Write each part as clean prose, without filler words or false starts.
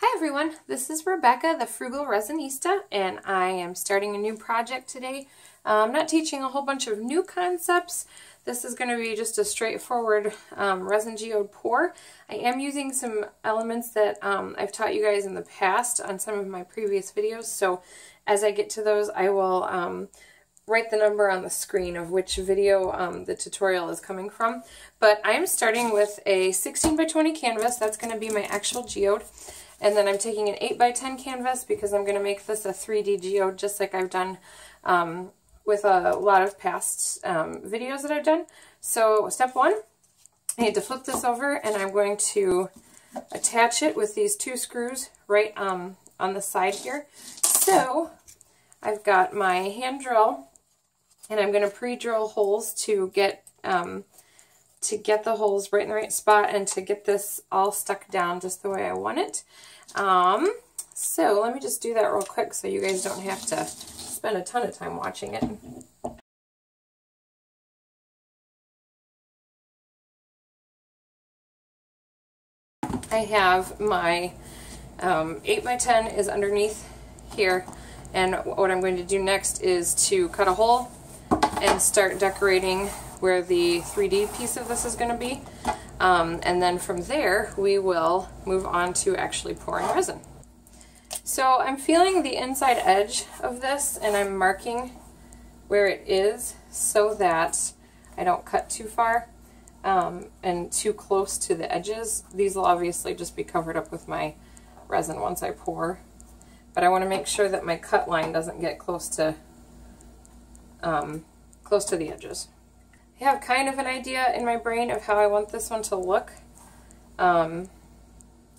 Hi everyone, this is Rebecca, the Frugal Resinista, and I am starting a new project today. I'm not teaching a whole bunch of new concepts. This is going to be just a straightforward Resin Geode pour. I am using some elements that I've taught you guys in the past on some of my previous videos, so as I get to those I will write the number on the screen of which video the tutorial is coming from. But I am starting with a 16 by 20 canvas. That's going to be my actual geode. And then I'm taking an 8 by 10 canvas because I'm going to make this a 3D geode just like I've done with a lot of past videos that I've done. So step one, I need to flip this over and I'm going to attach it with these two screws right on the side here. So I've got my hand drill and I'm going to pre-drill holes to get the holes right in the right spot and to get this all stuck down just the way I want it. So let me just do that real quick so you guys don't have to spend a ton of time watching it. I have my 8 by 10 is underneath here, and what I'm going to do next is to cut a hole and start decorating where the 3D piece of this is going to be. And then from there we will move on to actually pouring resin. So I'm feeling the inside edge of this and I'm marking where it is so that I don't cut too far and too close to the edges. These will obviously just be covered up with my resin once I pour, but I want to make sure that my cut line doesn't get close to the edges. I have kind of an idea in my brain of how I want this one to look. I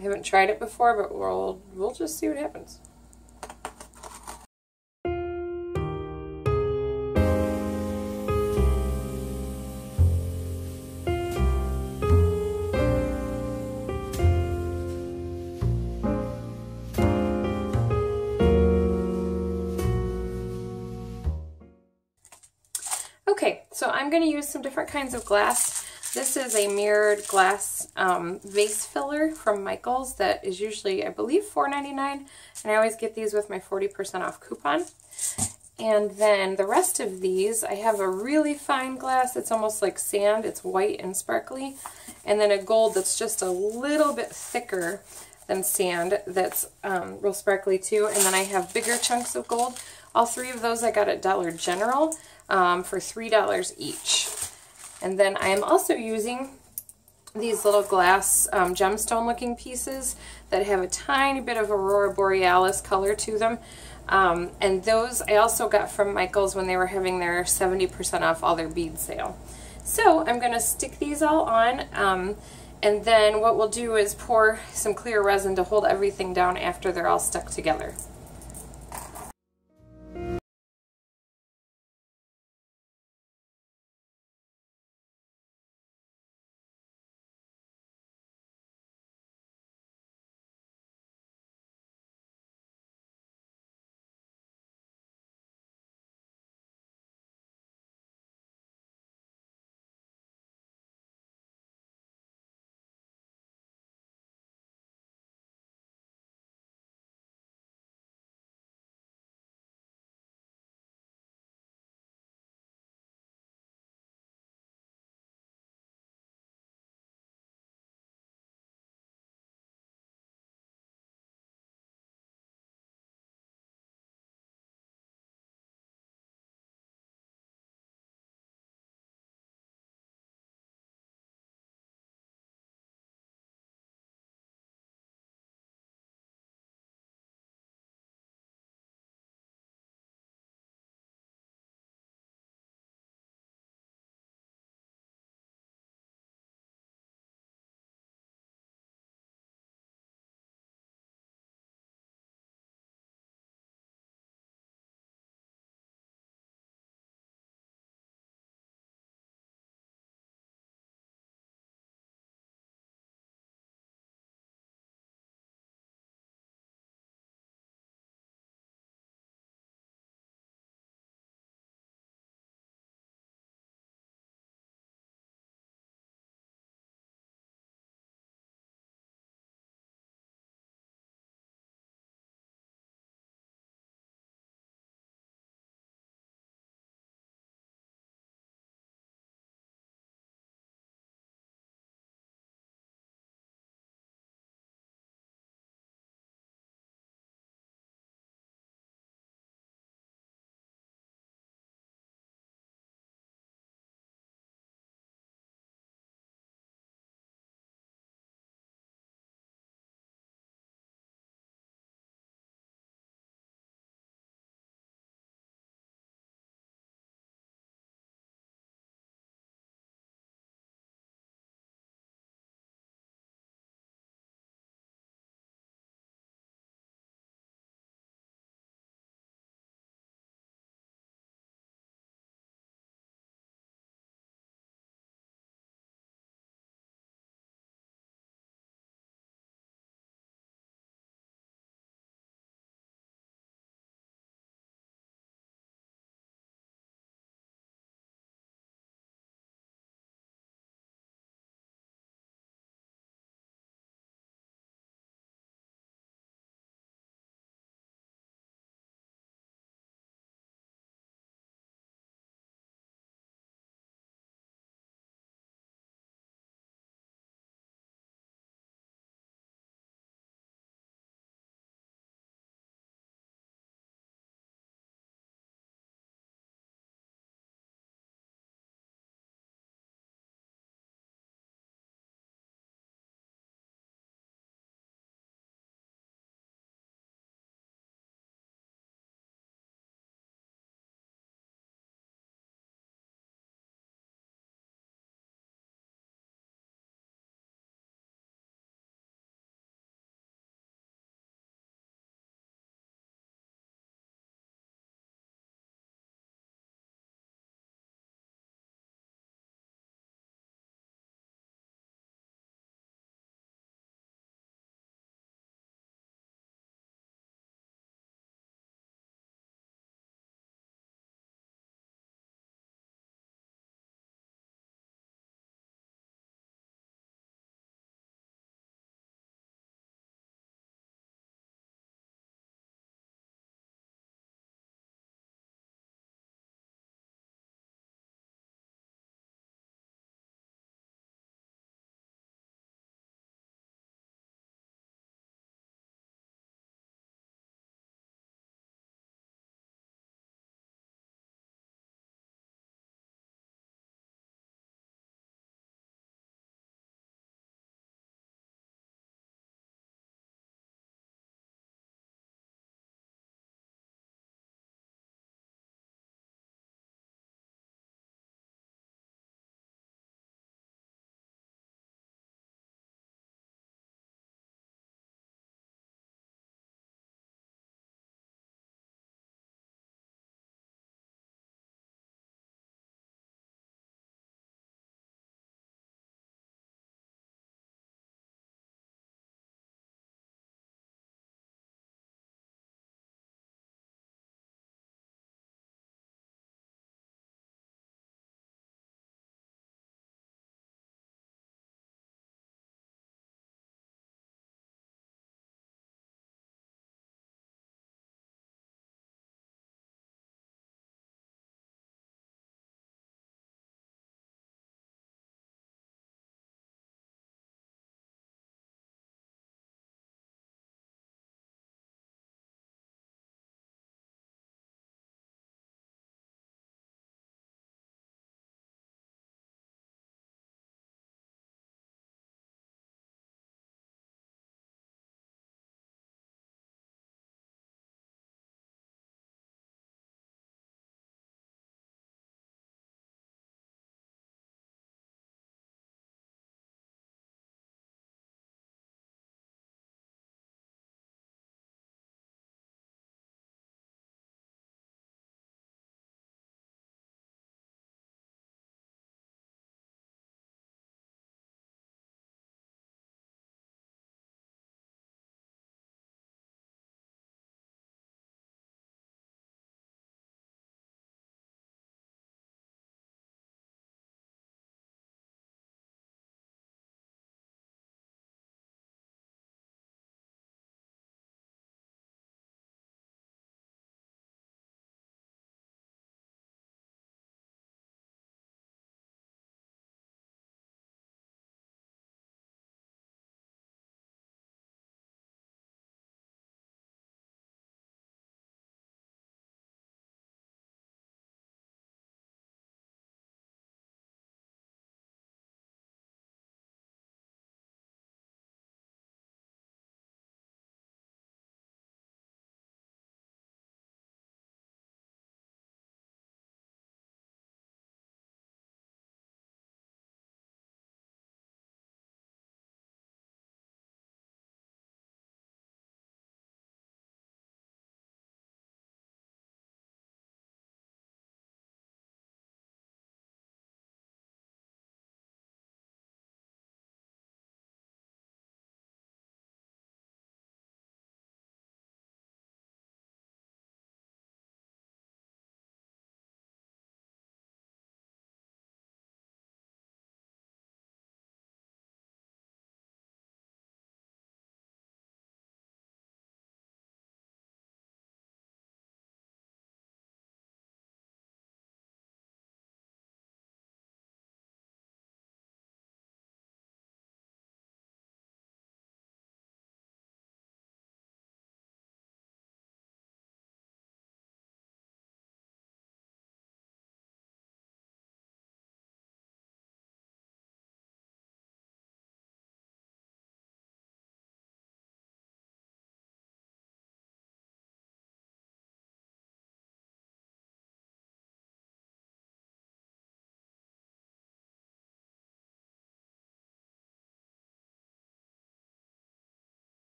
haven't tried it before, but we'll just see what happens. Okay, so I'm going to use some different kinds of glass. This is a mirrored glass vase filler from Michaels that is usually, I believe, $4.99, and I always get these with my 40% off coupon. And then the rest of these, I have a really fine glass. It's almost like sand. It's white and sparkly. And then a gold that's just a little bit thicker than sand that's real sparkly too. And then I have bigger chunks of gold. All three of those I got at Dollar General for $3 each. And then I am also using these little glass gemstone looking pieces that have a tiny bit of Aurora Borealis color to them. And those I also got from Michaels when they were having their 70% off all their bead sale. So I'm going to stick these all on, and then what we'll do is pour some clear resin to hold everything down after they're all stuck together.